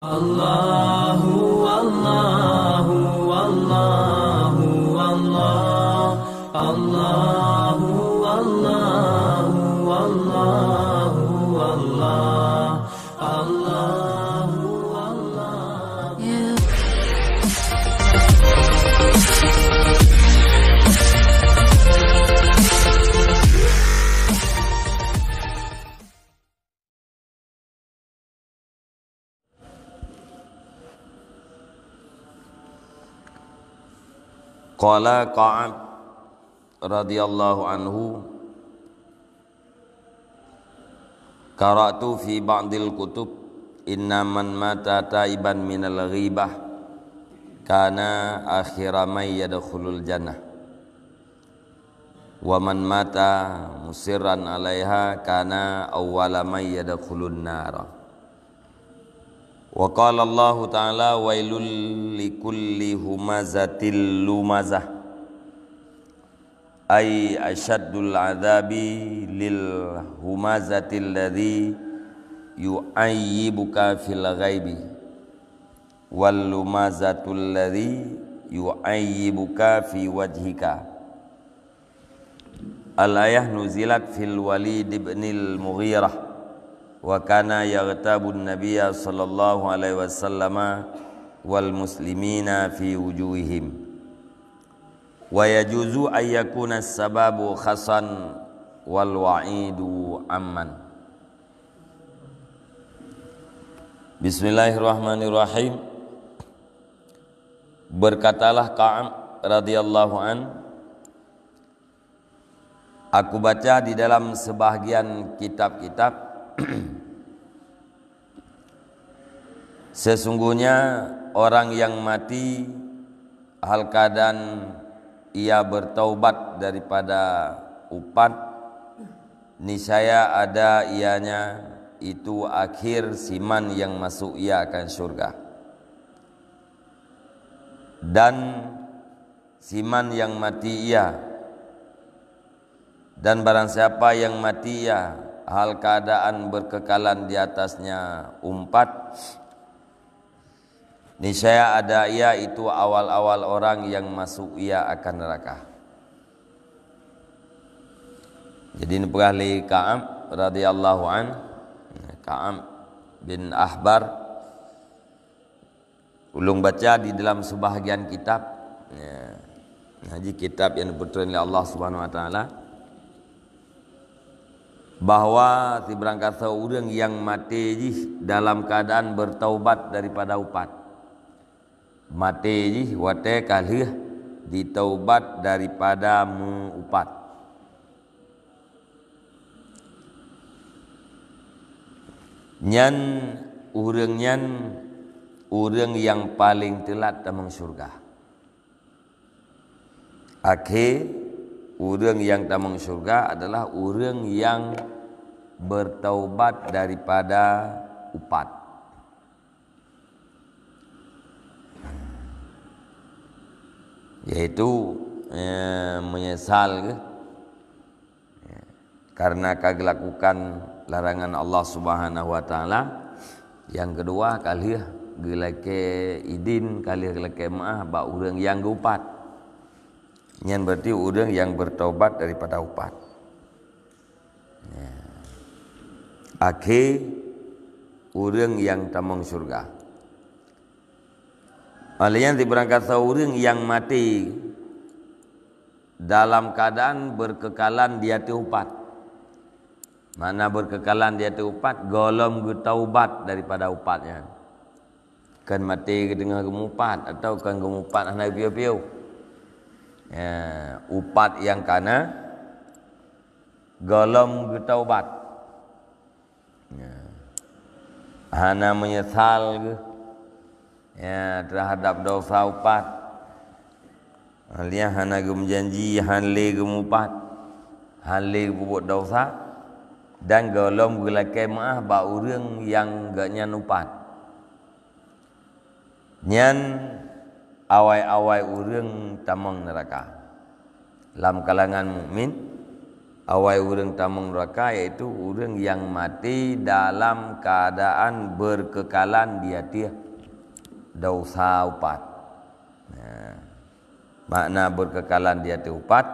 Allahu Allahu Allahu Allah Allahu Allahu Allahu Allah Allahu Allah Qala Ka'ab radhiyallahu anhu, qara'tu fi ba'dil kutub inna man mata taiban minal ghibah kana akhira may yadkhulul jannah wa man mata musirran 'alaiha kana awwala may yadkhulun nar. Wa qala Allah ta'ala wailul likulli humazatil lumazah ay asyaddul adzabi lil humazatil ladzi yu'ayyibuka fil ghaibi wal lumazatul ladzi yu'ayyibuka fi wajhika. Al-ayah nuzilat fil Walid ibnil Mughirah wa kana yaghtabun nabiyya sallallahu alaihi wasallam wal muslimina fi wujuhihim wa yajuzu ay yakuna sababu khasan wal wa'idu amman. Bismillahirrahmanirrahim. Berkatalah Ka'ab radhiyallahu an, aku baca di dalam sebahagian kitab-kitab sesungguhnya orang yang mati hal keadaan ia bertaubat daripada upat, niscaya ada ianya itu akhir siman yang masuk ia akan surga. Dan siman yang mati ia, dan barang siapa yang mati ia hal keadaan berkekalan di atasnya umpat, niscaya ada ia itu awal-awal orang yang masuk ia akan neraka. Jadi ini perahli Ka'ab radhiyallahu an, Ka'ab bin Ahbar, ulung baca di dalam sebahagian kitab, haji kitab yang diputuskan oleh Allah Subhanahu wa taala, bahwa si berangkat seorang yang mati dalam keadaan bertaubat daripada upat, mati wate kalih ditaubat daripada upat. Nyan urang yang paling telat tamang surga. Akhir urang yang tamang surga adalah urang yang bertaubat daripada upat. Yaitu menyesal karena kagak lakukan larangan Allah Subhanahu wa taala. Yang kedua kali gelake idin kali gelake maah ba urang yang upat. Nyan berarti urang yang bertobat daripada upat. Akhir urang yang tamang surga. Alian diberangkat seorang yang mati dalam keadaan berkekalan di hati upat. Mana berkekalan di hati upat, golom bertaubat daripada upatnya. Kan mati dengan gemupat atau kan gemupat anak piu-piu. Upat yang kana golom bertaubat, hana menyesal terhadap dosa upat, alia hana gemjanji hanle gemupat, hanle buat dosa, dan golom gelakai maah ba urang yang gak nyan upat. Nyan awai-awai urang tamang neraka. Dalam kalangan mukmin awai urang tamang neraka iaitu urang yang mati dalam keadaan berkekalan di hati dosa upat. Makna berkekalan di hati upat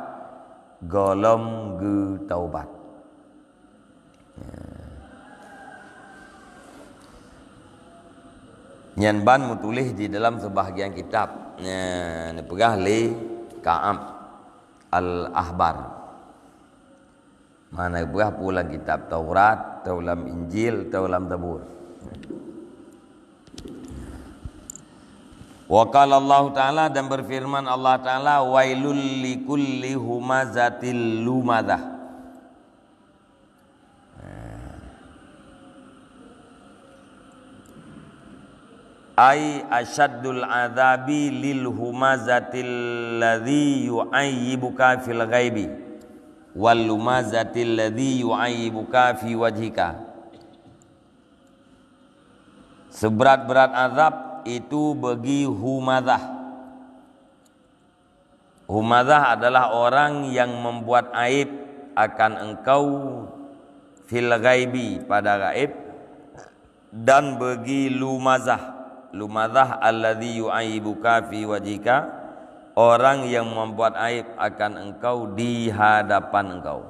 golom ge taubat. Nyan ban mutulih di dalam sebahagian kitab ni pegah li Ka'ab Al-Ahbar. Mana pegah pula kitab Taurat, dalam Injil, dalam Zabur. Wa qala Allah Ta'ala, dan berfirman Allah Ta'ala, wailul likulli humazatil lumadah. Ai asyaddul adzabi lil humazatil ladzi yu'ayyibuka fil ghaibi wal lumazatil ladzi yu'ayyibuka fi wajhika. Seberat-berat azab itu bagi humazah. Humazah adalah orang yang membuat aib akan engkau fil ghaibi, pada gaib, dan bagi lumazah. Lumazah alladzi yu'ayyibuka fi wajhika, orang yang membuat aib akan engkau di hadapan engkau.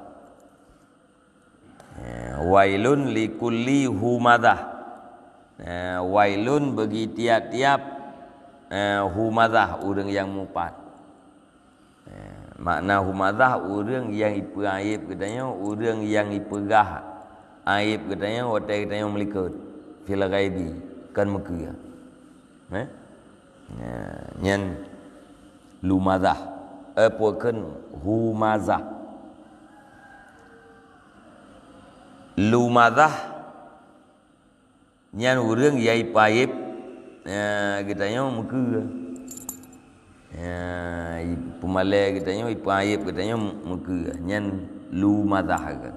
Wailun likulli humazah. Wailun bagi tiap-tiap humazah, orang yang mupat. Makna humazah orang yang ipu aib katanya, orang yang ipegah aib katanya, hotel katanya melikat fil ghaibi kan mekya. Nyen lumazah apakan humazah. Lumazah nyen urang yai paip katanya mekya. Pemale katanya paip katanya mekya. Nyen lumazah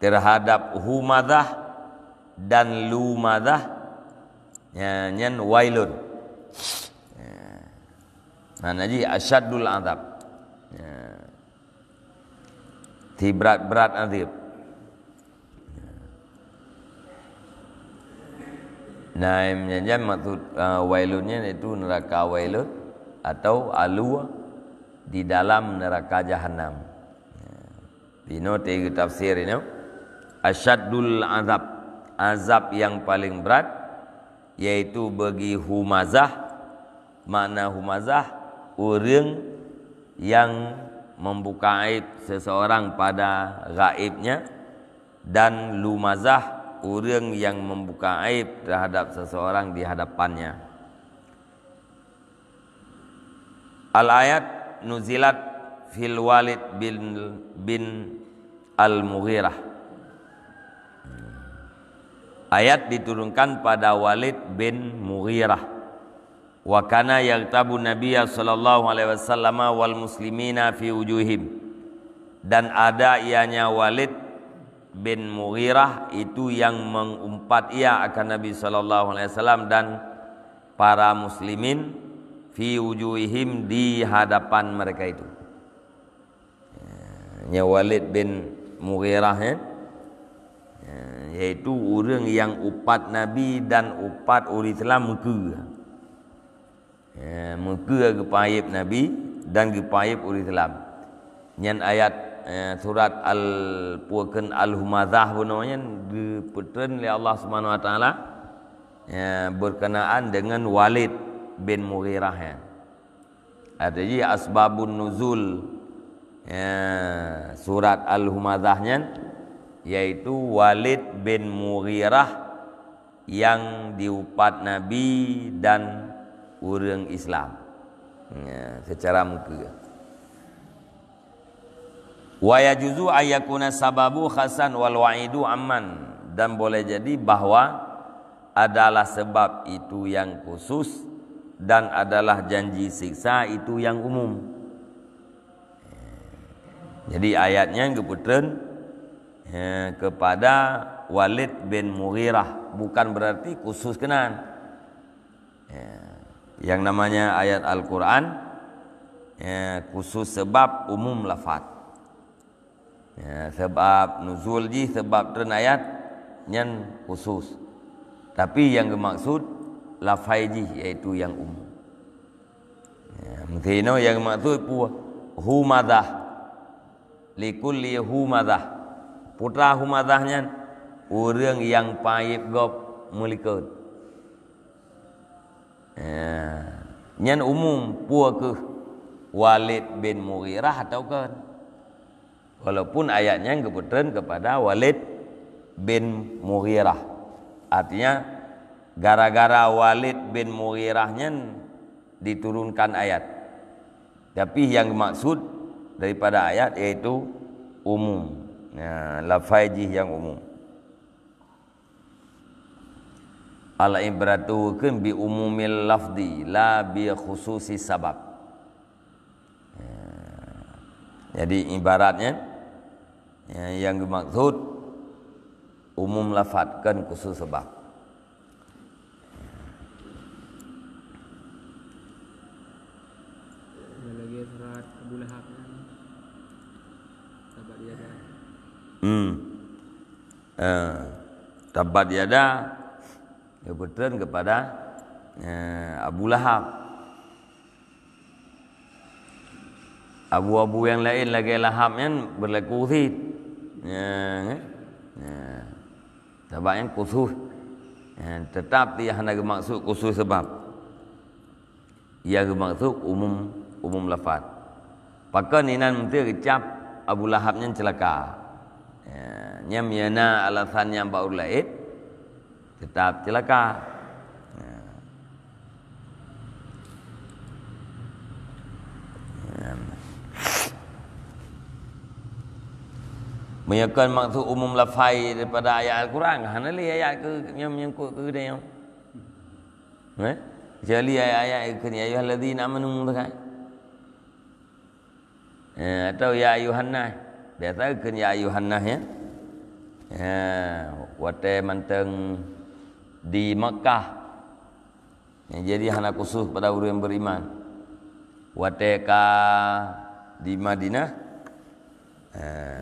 terhadap humazah dan lumazah nyen wailun. Mana ji asyaddul azab. Ti berat-berat azab. Nah, yang maksud wailunnya itu neraka wailun atau alwa di dalam neraka jahanam. Dino tiga tafsir ini. Asyaddul azab, azab yang paling berat, yaitu bagi humazah. Makna humazah, orang yang membuka aib seseorang pada gaibnya, dan lumazah, orang yang membuka aib terhadap seseorang di hadapannya. Al-ayat nuzilat fil Walid bin Al-Mughirah. Ayat diturunkan pada Walid bin Mughirah. Wa kana yaghtabu Nabiyya sallallahu alaihi wasallam wal muslimina fi wujuhim. Dan ada ianya Walid bin Mughirah itu yang mengumpat ia akan Nabi sallallahu alaihi wasallam dan para muslimin fi wujuhihim, di hadapan mereka itu. Ya Walid bin Mughirah yaitu orang yang upat Nabi dan upat orang Islam mekya. Mekya kepaib Nabi dan kepaib orang Islam. Nyan ayat surat Al-Puakan Al-Humazah bunanya diputren oleh Allah Subhanahu wa taala berkenaan dengan Walid bin Mughirah. Artinya asbabun nuzul surat Al-Humazahnya yaitu Walid bin Mughirah yang diupat Nabi dan orang Islam secara mekya. Wa yajuzu ayyakuna sababu khasan wal wa'idu amman, dan boleh jadi bahwa adalah sebab itu yang khusus dan adalah janji siksa itu yang umum. Jadi ayatnya keputren kepada Walid bin Mughirah, bukan berarti khusus kenan. Yang namanya ayat Al-Quran khusus sebab umum lafaz. Sebab nuzul ji sebab turun ayat nyan khusus. Tapi yang dimaksud lafai ji iaitu yang umum. Mungkin yang dimaksud humadah likulli humadah. Putra humadahnya orang yang paip gop mulikut. Nyan umum pua ke Walid bin Mughirah atau kan. Walaupun ayatnya kebetulan kepada Walid bin Mughirah. Artinya gara-gara Walid bin Mughirahnya diturunkan ayat. Tapi yang maksud daripada ayat yaitu umum. Lafai yang umum. Al-ibratu kan bi umumil lafdi la bi khususi sabab. Jadi ibaratnya yang dimaksud umum lafaz kan khusus sebab. Ada lagi surat Abu Lahab tabat yada. Tabat yada kebetulan kepada Abu Lahab. Abu-abu yang lain lagi Lahabnya berlaku khusus. Sebabnya khusus. Tetap dia hanya maksud khusus sebab. Ia bermaksud umum lafaz. Pakai ninan menteri kecap Abu Lahabnya celaka. Nyam yana alasan yang baru lain tetap celaka. Menyakan maksud umum lafai daripada ayat Al-Quran. Hana li ayat ke yang menyangkut ke dia. Jadi ayat ke ya ayyuhalladzina amanu kan. Atau ya ayyuhan nas. Biasa ke ya ayyuhan nas ya. Wate manteng di Mekah. Jadi hana khusus pada orang yang beriman. Wate ka di Madinah.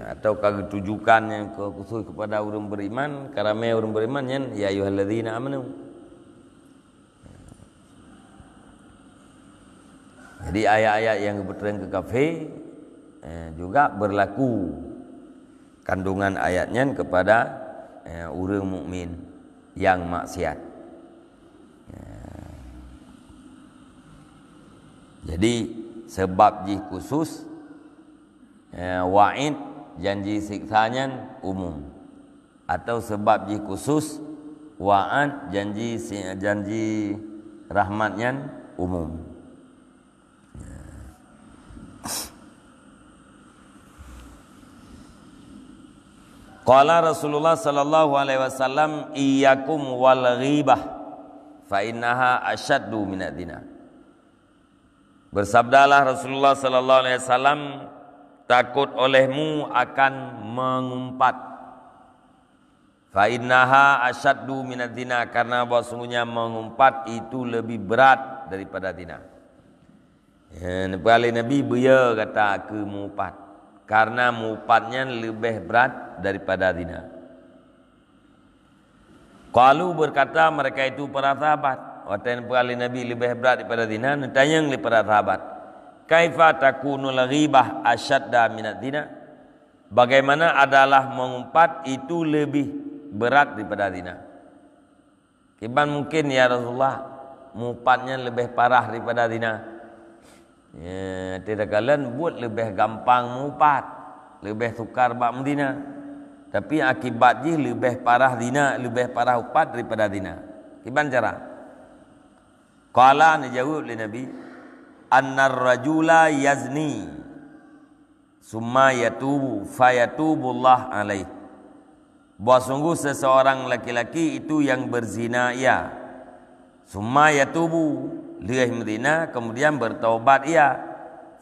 Atau ketujukan yang khusus kepada orang beriman, karena orang beriman yang ya ayyuhalladzina amanu. Jadi ayat-ayat yang kebetulan ke kafir juga berlaku kandungan ayatnya kepada orang mukmin yang maksiat. Jadi sebab ji khusus wa'id janji siksanya umum, atau sebab ji khusus wa'ad janji rahmatnya umum. Qala Rasulullah sallallahu alaihi wasallam iyyakum wal ghibah fa innaha asyaddu minad zina. Bersabdalah Rasulullah sallallahu alaihi wasallam, takut olehmu akan mengumpat. Fa innaha asyaddu minadz zina, karena bahwasanya mengumpat itu lebih berat daripada zina. Nabi beya kata ke mengumpat, karena mengupatnya lebih berat daripada zina. Qalu berkata mereka itu para sahabat, watan pali Nabi lebih berat daripada zina, tanya oleh para sahabat, kaifa takunul ghibah asyadda minadz zina? Bagaimana adalah mengumpat itu lebih berat daripada zina? Kiban mungkin ya Rasulullah mengumpatnya lebih parah daripada zina. Tidak kalian buat lebih gampang mengumpat, lebih sukar bab zina. Tapi akibatnya lebih parah zina, lebih parah umpat daripada zina. Kiban cara? Qala najawab li Nabi, annar rajula yazni summa yatubu fayatubullah alaih. Bahawa sungguh seseorang laki-laki itu yang berzina ia, summa yatubu lihai berzina, kemudian bertaubat ia,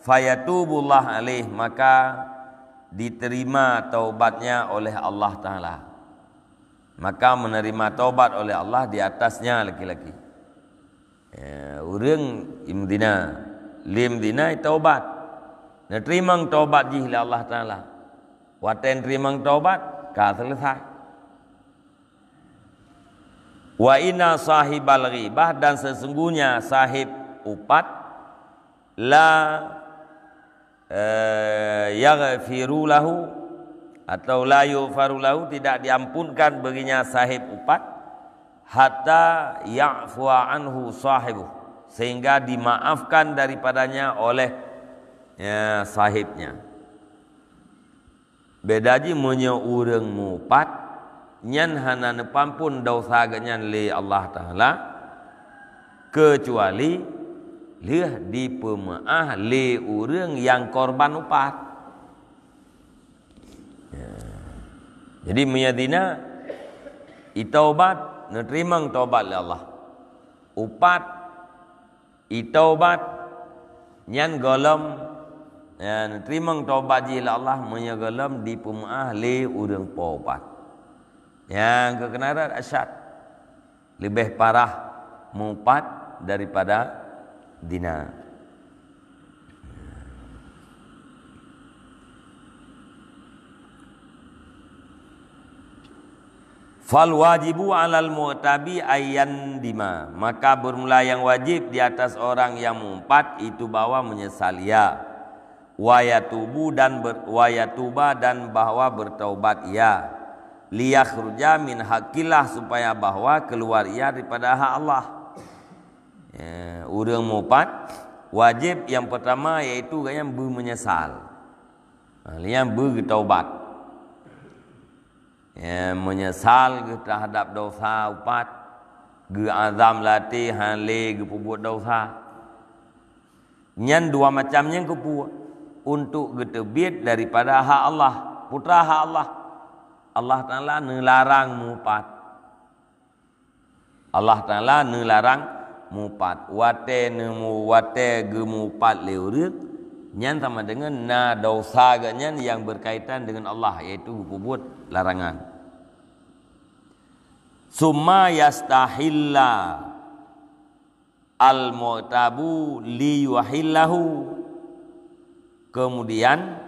fayatubullah alaih, maka diterima taubatnya oleh Allah Ta'ala, maka menerima taubat oleh Allah di atasnya laki-laki. Orang imdina lim dina taubat, nerima taubat ji oleh Allah Taala. waten terima taubat ka selesai. Wa inna sahibal ghibah, dan sesungguhnya sahib upat la yaghfiru lahu atau la yughfaru lahu, tidak diampunkan baginya sahib upat hatta ya'fuwa anhu sahibuh, sehingga dimaafkan daripadanya oleh sahibnya. Bedaji munyo urang mupat nyan hana nepampun dosa ganyan li Allah Ta'ala, kecuali liah di pemaah li urang yang korban upat. Jadi menyadina itaubat nerima taubat li Allah, upat itaubat nyan golem nerima taubat ji li Allah, menyegolam di pemaah li urang paupat. Yang kekenaran asyad lebih parah mupat daripada dina. Fal wajibu alal mu'tabi ayyan dima, maka bermula yang wajib di atas orang yang mumpat itu bahwa menyesal ya, wayatuba dan bahwa bertaubat ya, liyakhruja min hakillah, supaya bahwa keluar ia daripada hak Allah. Urang mupat wajib yang pertama yaitu yang menyesal, yang bertaubat, menyesal terhadap dosa upat, azam latih hale gepubut dosa. Nyan dua macamnya kepu untuk getebit daripada hak Allah, putra hak Allah. Allah Ta'ala nelarang mupat. Allah Ta'ala nelarang mupat. Wate gemupat leureuk nyan sama dengan na dosa ganyan yang berkaitan dengan Allah, yaitu puput larangan. Summa yastahilla al-mu'tabu li yuhillahu, kemudian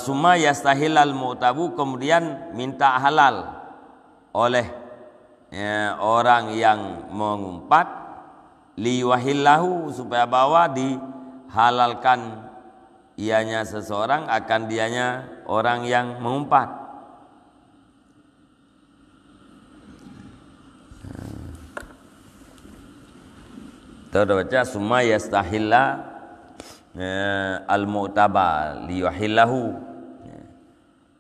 summa yastahilal mu'tabu, kemudian minta halal oleh orang yang mengumpat, liwahillahu, supaya bahwa dihalalkan ianya seseorang akan dianya orang yang mengumpat. Kita baca summa yastahilla al-mu'taba liyuhillahu,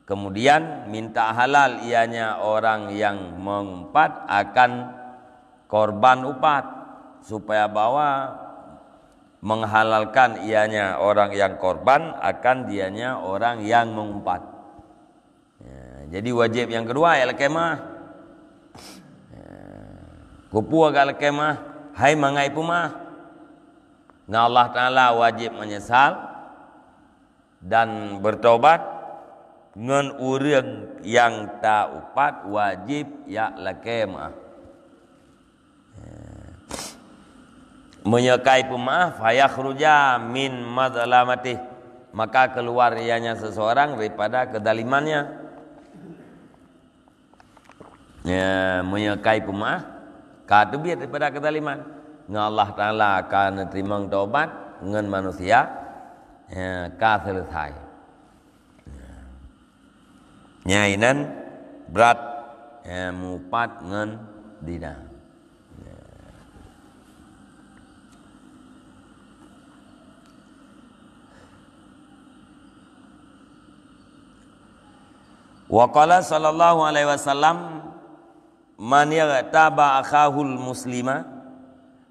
kemudian minta halal ianya orang yang mengumpat akan korban upat, supaya bahwa menghalalkan ianya orang yang korban akan dianya orang yang mengumpat. Jadi wajib yang kedua ialah kemah. Kupu agak kemah, hai mangai pumah. Nah, Allah Ta'ala wajib menyesal dan bertobat. Ngan urang yang tak upat wajib ya lakemah. Menyekai pemaaf fayakhruja min madlamatih, maka keluar ianya seseorang daripada kedalimannya. Menyekai pemaaf katubit daripada kedaliman. Ngan Allah Ta'ala akan terima taubat ngan manusia ka selesai. Nyainan berat mupat ngan dina. Wa qala sallallahu alaihi wasallam, man yaghtaba akhahul muslima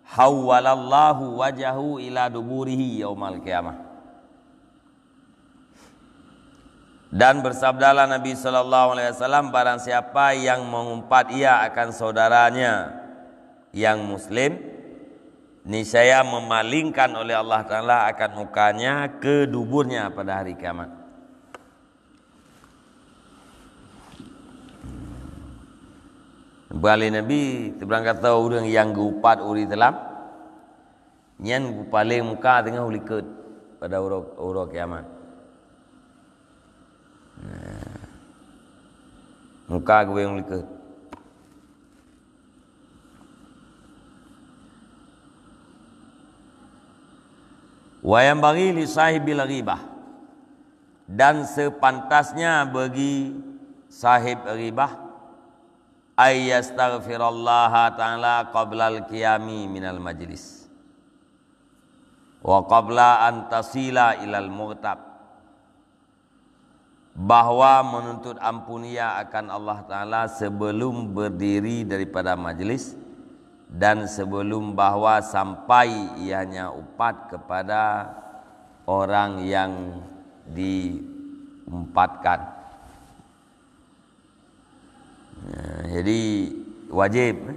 hawwalallahu wajahu ila duburihi yaumal qiyamah. Dan bersabdalah Nabi sallallahu alaihi wasallam, barang siapa yang mengumpat ia akan saudaranya yang muslim, niscaya memalingkan oleh Allah Ta'ala akan mukanya ke duburnya pada hari kiamat. Balik Nabi berangkat tahu orang yang gupat uri telam Nyen paling muka tengah uliket pada urut kiamat. Muka gue yang uliket. Wa yang bagi li sahibil ghibah, dan sepantasnya bagi sahib ghibah ay yastaghfirallaha ta'ala qabla al-qiyami minal majlis wa qabla an tasila ilal mughtab, bahwa menuntut ampunia akan Allah Ta'ala sebelum berdiri daripada majlis dan sebelum bahwa sampai ianya upat kepada orang yang diumpatkan. Jadi wajib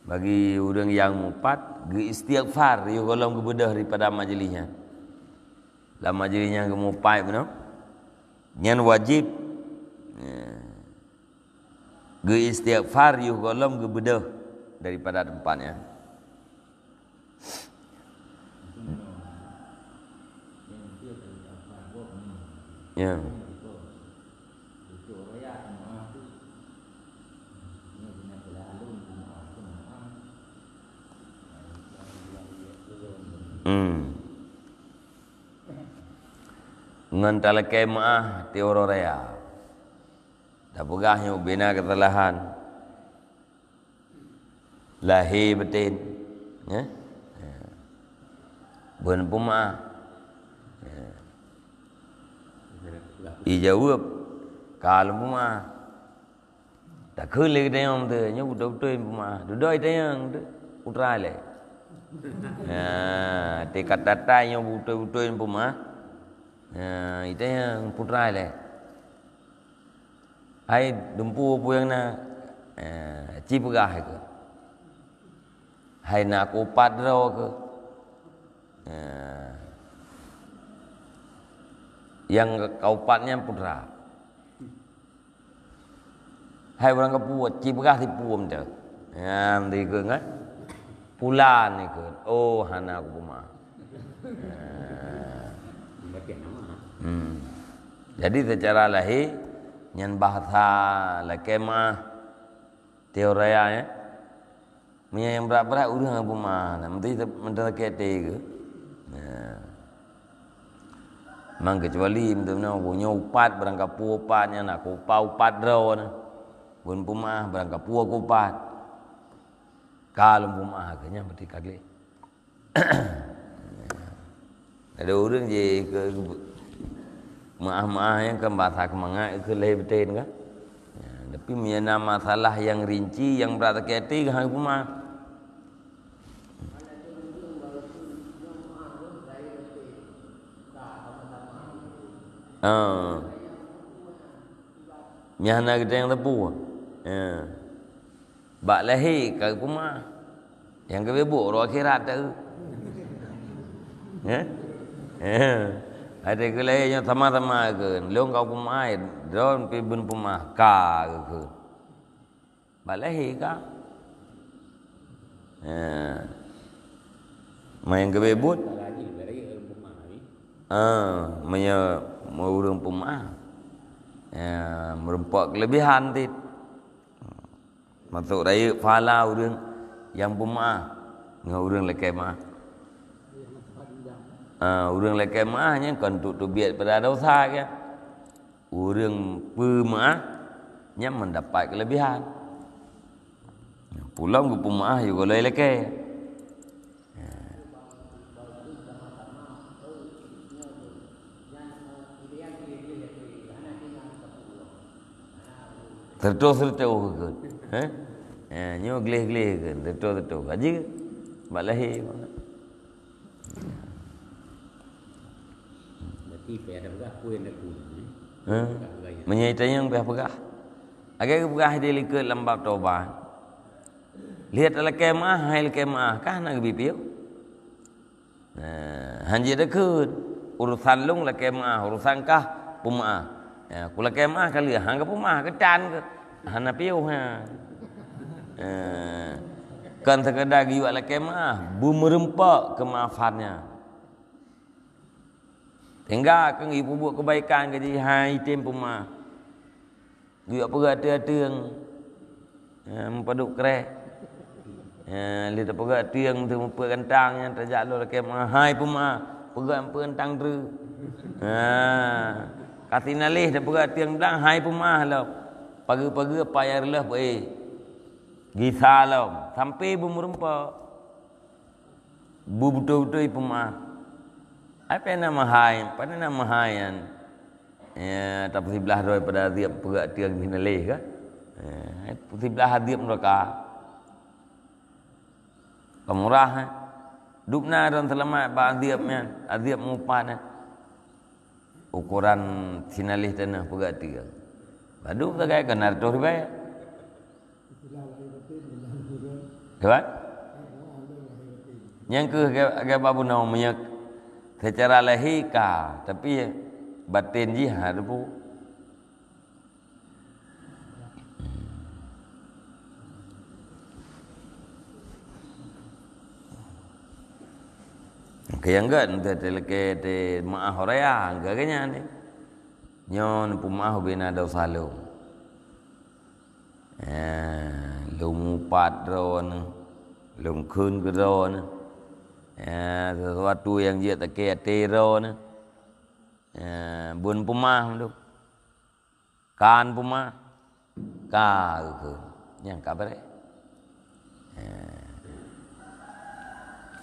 bagi orang yang upat istighfar ya kalau kebedah daripada majlisnya. Dalam majlisnya kemupai benar. Yang wajib istighfar ya kalau kebedah daripada tempatnya. Ya. Ngantala kemah teoro raya. Dah pegahnya bina ketelahan. Lahir betin. Ya. Bun puma. Dijawab kalau puma. Tak kele dia tu, nya betul-betul puma. Duduk dia yang tu putra le. Tekat datanya betul-betul puma. Itu yang putra le. Hai dumpu apa yang nak cipegah ke. Hai nak upat draw ke. Yang kaupatnya putra. Hai orang kepuat cipegah tipuam tu. Nanti ke kan. Pulan ni ke. Oh hana aku puma. Jadi secara lahir nyan bahasa lekemah teoraya ya. Yang berat-berat udah apa mana? Mesti mentera kete ke. Mang kecuali benar punya upat berangkat upatnya nak upat draw na. Bun pumah berangkat upat. Kalau pumah kenya mesti kaget. Ada orang je ke maaf yang ke bahasa kemangat ke lebih betul kan. Tapi punya masalah yang rinci yang berat kete ke hang pumah. Nyana kita yang tepu. Bak lahir ke pumah. Yang kebebuk roh akhirat tu. Ada ke lahirnya sama-sama ke. Leong kau pumah drone pi bun pumah ka ke. Bak lahir ka. Main kebebut. Mau urang pumah. Merempak kelebihan tit. Masuk raya pahala urang yang pumah dengan urang lekemah. Urang lekemahnya kan untuk biat pada dosa kan. Urang pemahnya mendapat kelebihan. Pulang ke pumah juga boleh leke. Tertus-tertus ke. Nyo gleh-gleh ke. Tertus-tertus. Haji ke? Bak lahir. Berarti payah dah pegah. Kuih dah kuih. Menyaitan yang payah pegah. Agar pegah dia likat lembab taubat. Lihat ala kemah. Hai kemah. Kah nak bipiu? Hanji dekat. Urusan lung la kemah. Urusan kah pumah. Kula kemah kali hang ke pumah ke can ke hana piu ha. Kan sekadar giwat laki maaf, bumerempak kemaafannya. Tinggal kan ibu buat kebaikan ke jadi hai tim puma. Giwat perat-terateng. Mempaduk kerek. Lihat perat-terateng tu memper kentang yang terjalur laki maaf. Hai puma, perat kentang tu. Kati nalih dan perat-terateng bilang hai puma lah. Pagi-pagi payah lah Gisa lah. Sampai bumerempak. Betul-betul puma. Apa nama hai? Pada nama haian. Tapi sebelah daripada dia perak tiang di nalih ke? Sebelah dia mereka. Pemurah. Dupna dan selamat bang dia mengupan. Ukuran sinalih tanah perak tiang. Badu segai kena tu ribai. Dewan? Yang ke babu nama menyak secara lahika, tapi batin jihad bu. Kaya enggak te maah horaya enggak kanya ni. Nyon pumah bina daw salung. Lung patron, lung kun gedon. Sesuatu yang dia tak kaya tero ni. Bun pumah tu. Kan pumah. Ka ke. Yang kabar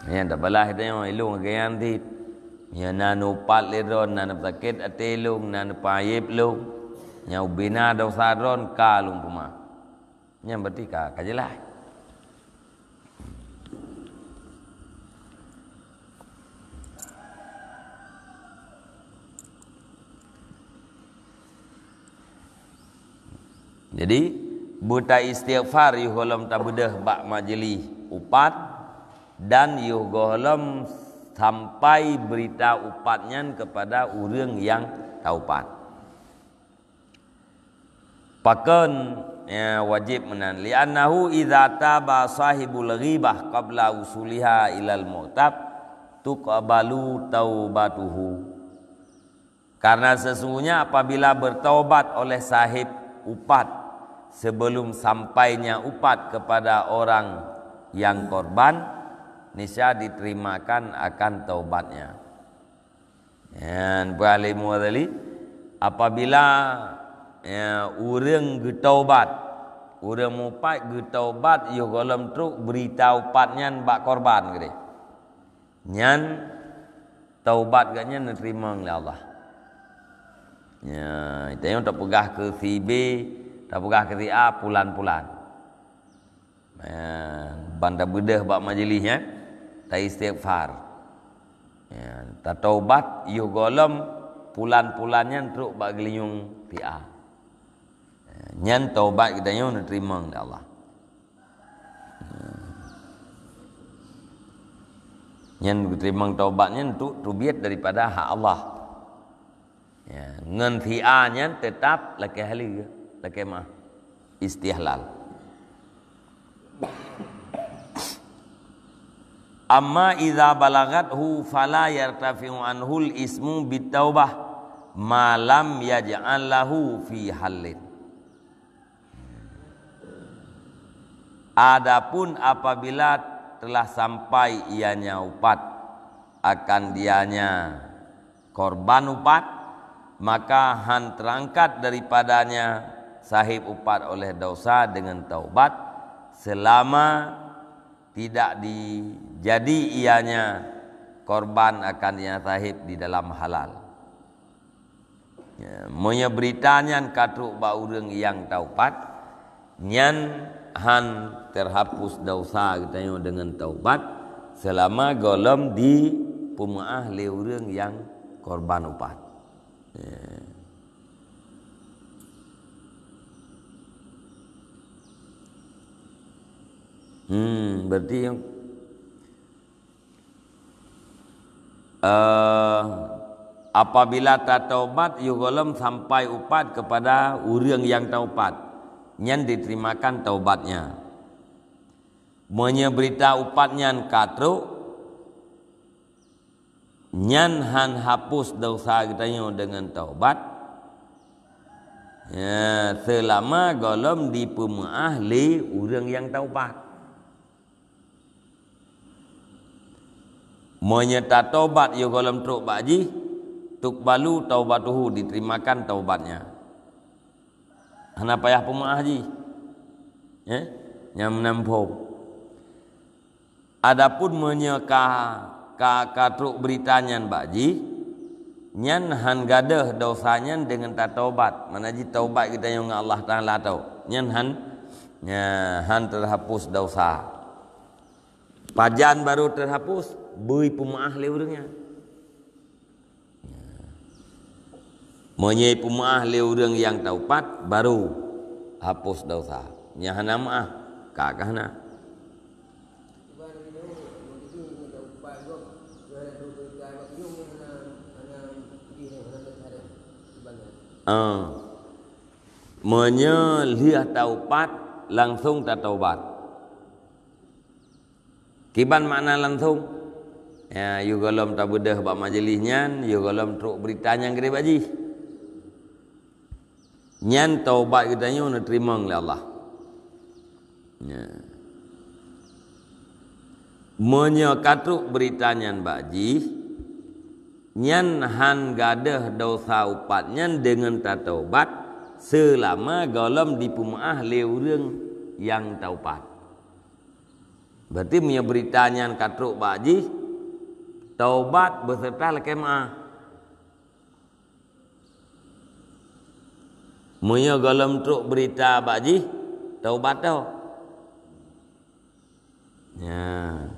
yang tak balah kita yang ilung kaya nanti. Yang nanu pat leron, nanu sakit atelung, nanu payip lung. Yang bina daw sadron, ka lung pumah. Yang berarti ka kajelah. Jadi buta istighfar yuholom tabudah bak majlis upat dan yuholom sampai berita upatnya kepada orang yang taupat. Pakan wajib menan li'annahu idza taba sahibul ghibah qabla usuliha ilal mu'tab tuqbalu taubatuhu. Karena sesungguhnya apabila bertaubat oleh sahib upat sebelum sampainya upat kepada orang yang korban, niscaya diterimakan akan taubatnya. Dan beralimu tadi, apabila orang getaubat, orang mupat getaubat, yo golem truk berita upatnya bak korban gede. Nyan taubat gaknya diterima oleh Allah. Ya, itu yang tak pegah ke si B, tak pegah ke si A pulan-pulan. Banda bedah bak majlisnya, tak istighfar. Ya, tak taubat, yo golem pulan-pulannya truk bak gelinyung si A. Nyan taubat kita yang diterima oleh Allah. Nyan diterima taubatnya untuk rubiat daripada hak Allah. Ya, ngan si A nya tetap laki hali, laki mah istihlal. Amma idza balagathu fala yartafi'u anhul ismu bitaubah ma lam yaj'al lahu fi halin. Adapun apabila telah sampai ianya upat akan dianya korban upat, maka han terangkat daripadanya sahib upat oleh dosa dengan taubat selama tidak jadi ianya korban akan ianya sahib di dalam halal. Ya, monya beritanya katruk ba urang yang taubat nyan han terhapus dosa kita dengan taubat selama golom di pumaah le urang yang korban upat. Berarti apabila tak taubat yugolom sampai upat kepada urang yang taubat, nyan diterimakan taubatnya. Menyeberita upatnya katruk nyan han hapus dosa kitanya dengan taubat. Ya, selama golom di pemaah li orang yang taubat. Menyerta taubat yo golom truk baji tuk balu taubatuhu, diterimakan taubatnya. Hana payah pemaah ji. Ya, yang menampung. Adapun menyekah katruk beritanya baji nyan han gadah dosanya dengan tak taubat. Mana ji taubat kita yang Allah Taala tahu. Nyan han terhapus dosa. Pajan baru terhapus, bui pemaah le urangnya. Menyai pemaah le urang yang taubat baru hapus dosa. Nya hana maah kakahna. Menyeliah taubat langsung tak taubat. Kiban makna langsung? Ya, you golom tak bedah bak majlisnya, you golom truk beritanya gede baji. Nyan taubat kitanya nak terima oleh Allah. Ya. Menyekatruk beritanya baji. Nyan han gadah dosa upatnya dengan tak taubat selama golom di pemaah le urang yang taubat. Berarti punya beritanya katruk baji taubat beserta lekemah. Punya golom truk berita baji taubat tau. Ya.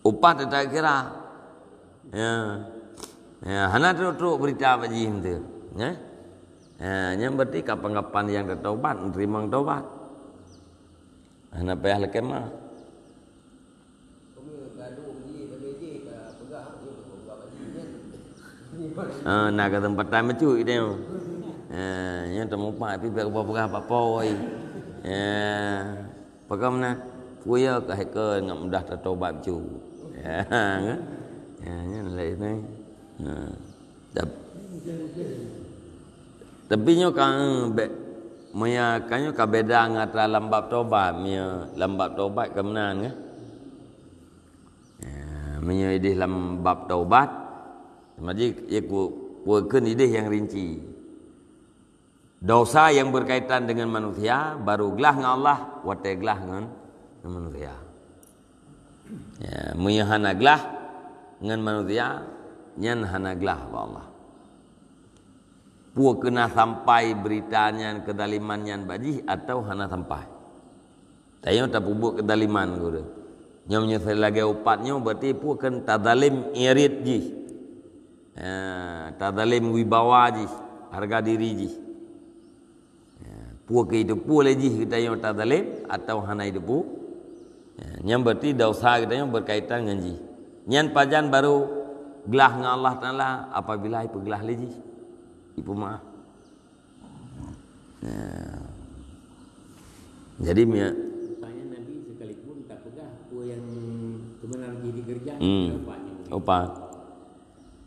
Upat tak kira. Ya. Ya, hana truk berita baji itu. Ya. Ya, yang berarti kapan-kapan yang bertaubat, menerima taubat. Hana payah lekemah. Nak ke tempat time macam itu. Yang temu pak pi berapa poi. Pakam nak puya ke hacker ngam mudah tertobat cu. Yang lain ni. Tapi nyo kan maya kanyo ka beda ngatra lambab tobat, maya lambab tobat kemenan ke? Maya idih lambab tobat. Maji ya kuekeun idih yang rinci. Dosa yang berkaitan dengan manusia baru gelah dengan Allah, wate gelah dengan manusia. Ya, maya hana gelah dengan manusia, nyan hana gelah wa Allah. Puak kena sampai beritanya kedalimannya baji atau hana sampai. Tayo tak pubuk kedaliman guru. Nyomnya selagi upatnya berarti puak kena tadalim irit ji. Tadalim wibawa ji, harga diri ji. Puak itu puak lagi kita yang tadalim atau hana itu puak. Nyam berarti dosa kita yang berkaitan dengan ji. Nyan pajan baru gelah dengan Allah Taala apabila ipu gelah lagi. Ibu maaf. Jadi tanya Nabi sekalipun tak pegah apa yang kebenar jadi kerja upat.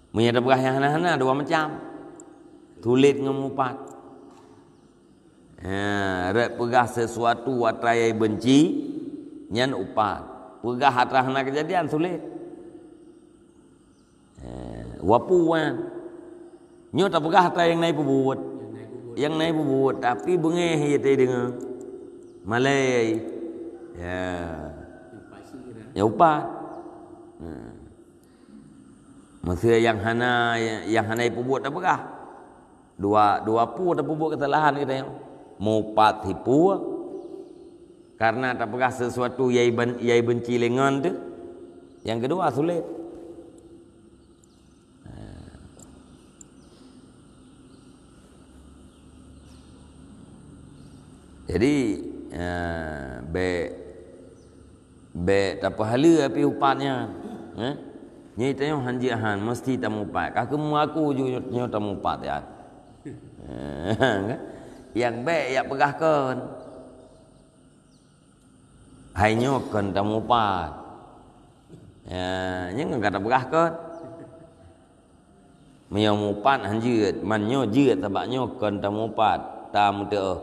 Menyata pegah yang hana-hana dua macam. Tulit ngemupat. Rek pegah sesuatu watrayai benci nyan upat. Pegah hatrahana kejadian sulit. Wapuan. Nyo tak pegah harta yang naik pebut. Yang naik pebut tapi bengeh ya tadi dengan Malay. Ya. Ya upah. Masa yang hana pebut tak pegah. Dua pu tak pebut kesalahan kita yang mau pat tipu karena tak pegah sesuatu yai benci lengan tu. Yang kedua sulit. Jadi be tak pahala api upatnya. Nyai tanya hanji han mesti tamu pat. Kak kemu aku nyo tamu pat ya. Yang baik ya pegahkan. Hai nyo kan tamu pat. Ya, nya kata pegahkan. Mio mupat hanjiet, man nyo jiet tabak nyo kan tamu pat. Tamu teu.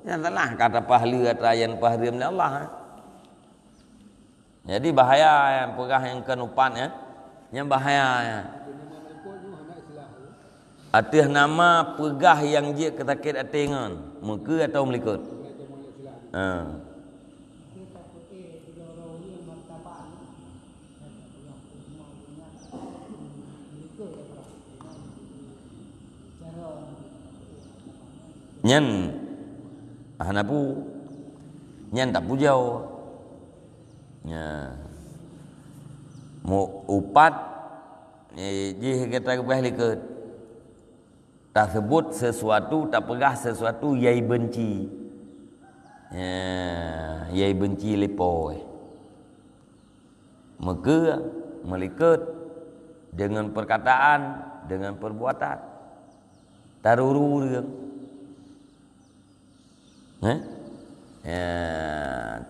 Ya salah kata pahala rayan pahrim Allah. Jadi bahaya yang pegah yang kenupan ya. Yang bahaya ya. Atih nama pegah yang dia ketakit atengan. Muka atau melikut. Nyen hanapu nyen tak pujau. Ya. Mu upat ji kita kebelik tak sebut sesuatu, tak pegah sesuatu yai benci. Ya, yai benci lepoi. Maka melikat dengan perkataan, dengan perbuatan. Taruru dia.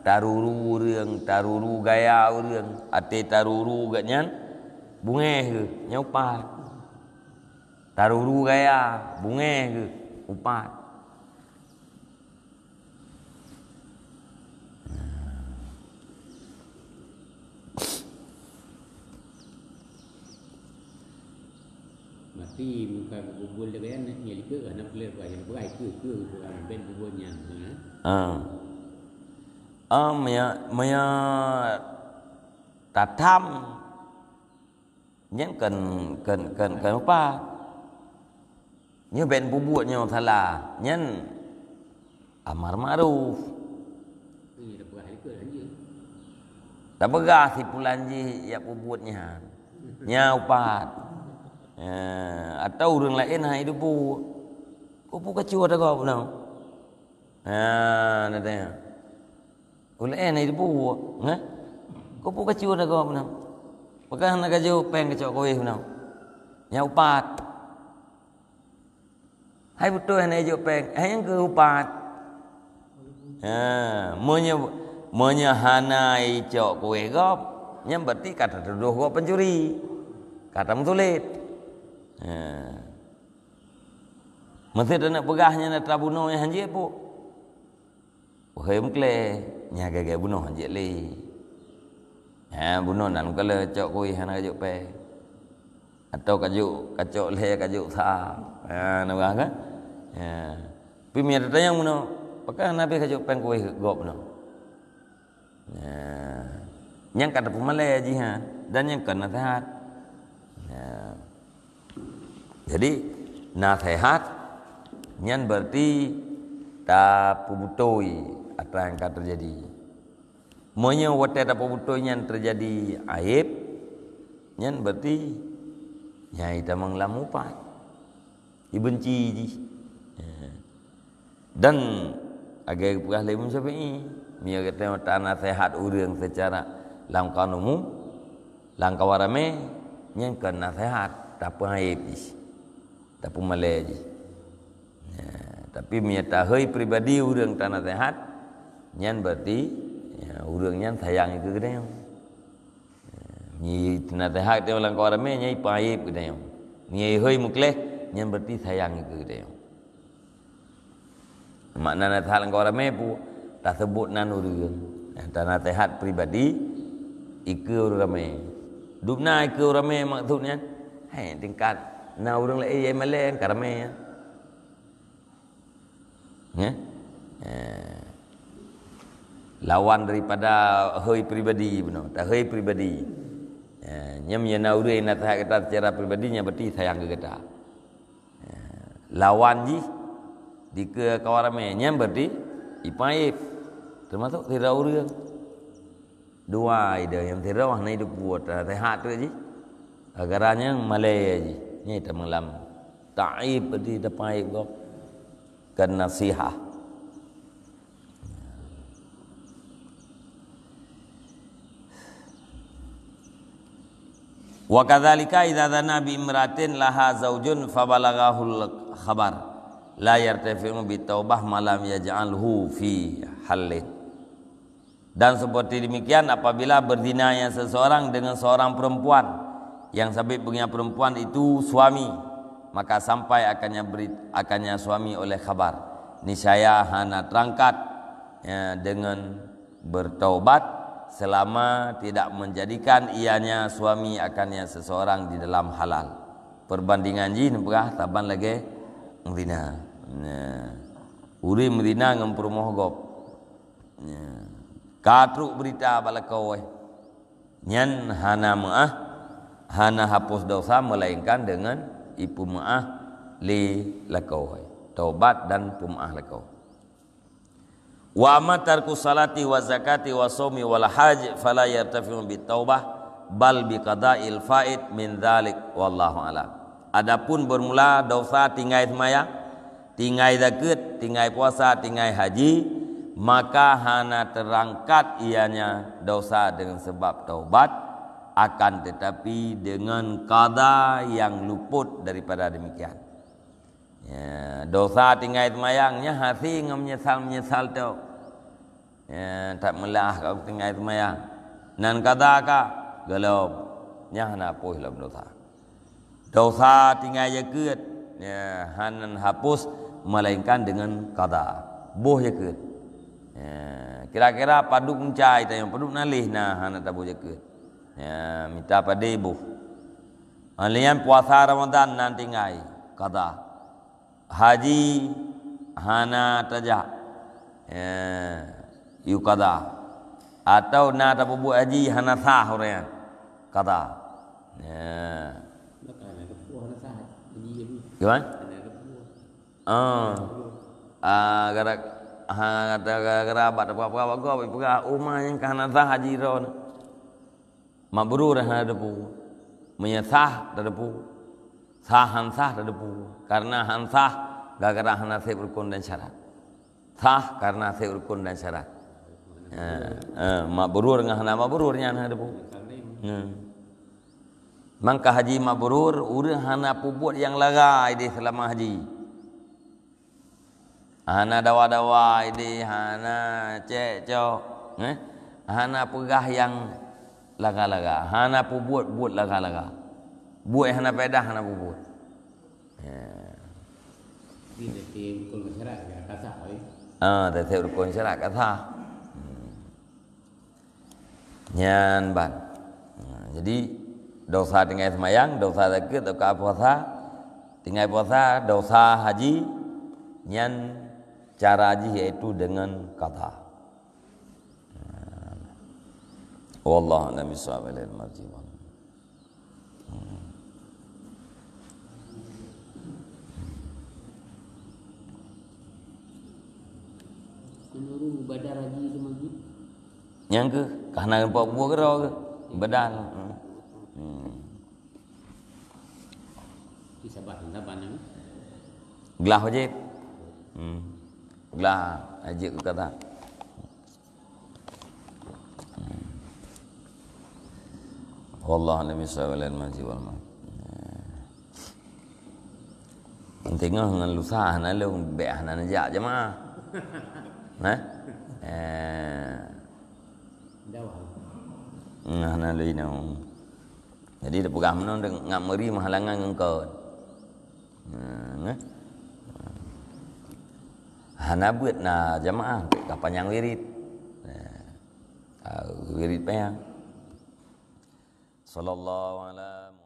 Taruru reung, taruru gaya reung, ate taruru gak nyan bungeh ke nyupat. Taruru gaya bungeh ke upat. Mati muka kubul dia kan nyali ke anak boleh yang berai ke bukan ben kubulnya. Maya tatam nhân cần apa như ben bubuat nyo salah nhân amar ma'ruf tak pegah si pulanji ya bubuatnya nya upat atau orang lain hai hidup ku kecua dah kau benar nanti oleh ni hidup ku kecua dah kau benar pegah nak kaju peng kecok kowe benar nya upat hai betul ni jo peng hai yang ke upat menyahanai cok kowe gop nya berarti kata tuduh gop pencuri kata mutulit mesti nak pegahnya nak trabuno yang hanji pu wahai mukle nya gage bunuh hanji le bunuh nan kala cok kowe hana kajuk pe atau kacok le kajuk sa nak kan pi mi ada yang bunuh pakah nabi kajuk peng kowe gop no yang kata pemale jihan dan yang kena nasihat jadi nasihat nyan berarti tak pubutoi apa yang akan terjadi. Monya wate tak pubutoi nyan terjadi aib nyan berarti nyai tamang lamupat dibenci ji. Dan agak pegah Imam Syafi'i dia kata tak nasihat urang secara langkah umum langkah warame nyan kan nasihat tak apa aib ji. Tak pun malai je. Tapi menyatakan pribadi orang tanah sehat, nyan berarti orang nyan sayang itu kita yang. Ni tanah sehat dia orang kau ramai nyai paip kita yang. Ni hoi mukleh nyan berarti sayang itu kita yang. Makna tanah sehat kau ramai pu tak sebut nan orang. Tanah sehat pribadi ikut orang ramai. Dupna ikut orang ramai maksudnya, hai tingkat na orang lain yang malai karame ya. Lawan daripada hoi pribadi benar. Tak hoi pribadi. Nyam ya na orang nak kata secara pribadinya berarti sayang ke kita. Lawan ji di ke kawarame nyam berarti ipaif termasuk tidak orang. Dua ide yang tidak wah na hidup buat sehat tu ji. Agaranya malai ji. Ini tak malam ta'ib berarti dapat kau kan nasihat. Wa kadzalika idza dzana bi imratin laha zaujun fabalaghahul khabar la yartafi'u bi taubah malam yaj'alhu fi halin. Dan seperti demikian apabila berzinanya seseorang dengan seorang perempuan yang sabit punya perempuan itu suami, maka sampai akannya suami oleh khabar, niscaya hana terangkat ya, dengan bertaubat selama tidak menjadikan ianya suami akannya seseorang di dalam halal. Perbandingan ji nepegah taban lagi menzina. Uri menzina ngam permohgop. Katruk berita balakau nyan hana maah hana hapus dosa melainkan dengan ipu maah li lakau. Taubat dan pumaah lakau. Wa amma tarku salati wa zakati wa shaumi wal haj fala yartafi'u bit taubah bal bi qada'il faid min dzalik wallahu alam. Adapun bermula dosa tinggai sembahyang, tinggai zakat, tinggai puasa, tinggai haji, maka hana terangkat ianya dosa dengan sebab taubat, akan tetapi dengan qada yang luput daripada demikian. Ya, dosa tinggai sembahyangnya hati menyesal tu. Ya, tak melah kau tinggai sembahyang. Nan qada ka galau nya hana puih dalam dosa. Dosa tinggai zakat ya hanan hapus melainkan dengan qada. Boh zakat. Ya, kira-kira paduk mencai tayang paduk nalih nah hana tabu zakat. Ya, minta pada ibu. Alian puasa Ramadan nan tinggai qada. Haji hana tajak yukada atau na tabu buat haji hana sah orang kata gimana? Gara-gara apa-apa gua umah yang hana sah haji ron mabrur hana depu menyesah depu sah depu karena hansah gara-gara hana saya rukun dan syarat. Sah karena saya rukun dan syarat. Mabrur dengan hana mabrurnya hana depu. Mangka haji mabrur urang hana pubut yang larai di selama haji. Hana dawa-dawa di hana cek-cok, hana pegah yang laga-laga, hana pubut laga-laga. Buat hana pedah hana bubut. Ini dari rukun syarat kata dari rukun syarat kata. Nyan ban. Jadi dosa tinggal sembahyang, dosa zakat, dosa puasa, tinggal puasa, dosa haji, nyan cara haji yaitu dengan kata. Wallahu a'lam bishawab. Menurut badar haji itu maju. Yang ke karena buat buah gerau ke badal. Di sabat ni. Gelah wajib. Gelah haji ku kata. Wallahu a'lam bishawab wal ma. Pentingnya dengan lusa hana lu be hana najak jemaah. Nah lain no. Jadi dah pegang mana ngam meri menghalangan engkau. Hana buat na jamaah kapan yang wirid. Wirid payang. Sallallahu alaihi